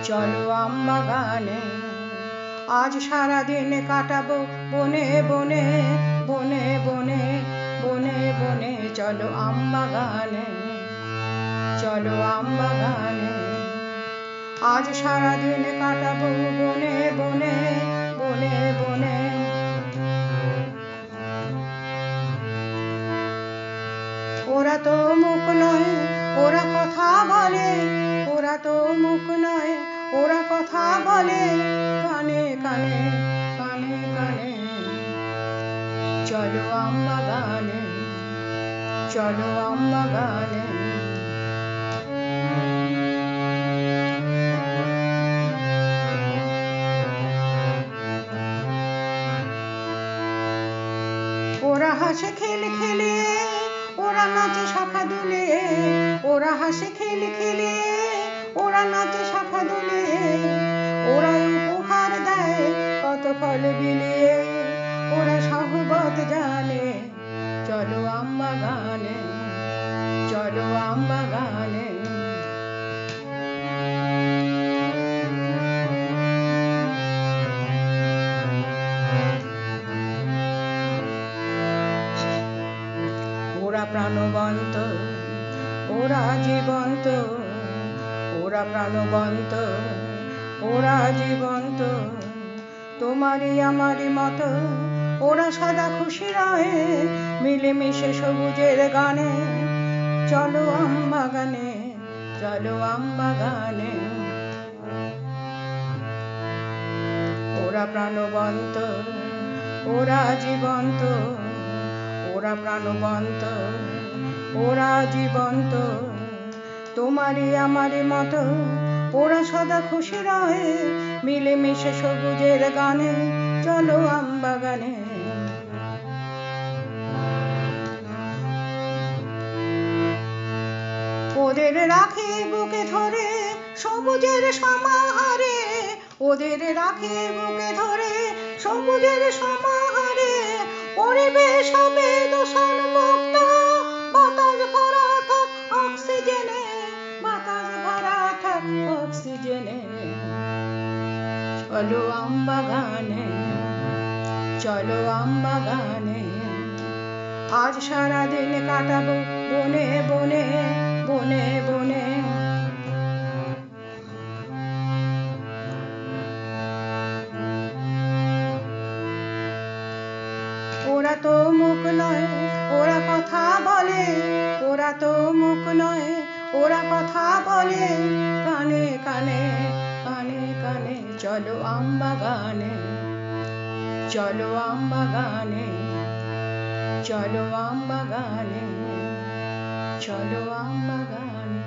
চলো আম বাগানে আজ সারা দিন কাটাবো বনে বনে বনে বনে বনে বনে চলো আম বাগানে চলো আম বাগানে আজ সারা দিন কাটাবো বনে বনে বনে বনে ওরা তো মুখ নয় ওরা কথা বলে ওরা তো মুখ নয় ওরা কথা বলে কানে কানে কানে কানে চলো আম বাগানে চলো আম বাগানে ওরা হাসে খেলে খেলে ওরা নাচে শাখা দুলে ওরা হাসে খেলে খেলে ওরা নাচে শাখা দুলে ওরা উপহার দেয় কত ফল বিলিয়ে ওরা সহবত জানে চলো আম বাগানে চলো আম বাগানে ওরা প্রাণবন্ত ওরা জীবন্ত ওরা প্রাণবন্ত ওরা জীবন্ত তোমারই আমারই মতো ওরা সদা খুশি রয়ে মিলেমিশে সবুজের গানে চলো আম বাগানে চলো আম বাগানে ওরা প্রাণবন্ত ওরা জীবন্ত ওরা প্রাণবন্ত ওরা জীবন্ত তোমারই আমারই মতো ওরা সদা খুশি রয়ে মিলেমিশে সবুজের গানে চলো আম বাগানে ওদের রাখে বুকে ধরে সবুজের সমাহারে ওদের রাখে বুকে ধরে সবুজের সমাহারে পরিবেশ হবে দূষণ মুক্ত বাতাস ভরা থাক অক্সিজেনে বাতাস ভরা থাক অক্সিজেনে চলো আম বাগানে চলো আম বাগানে আজ সারা দিন কাটাবো বনে বনে বনে বনে ওরা তো মুখ নয় ওরা কথা বলে ওরা তো মুখ নয় ওরা কথা বলে কানে কানে কানে কানে চলো আম বাগানে চলো আম বাগানে চলো আম বাগানে চলো আম বাগানে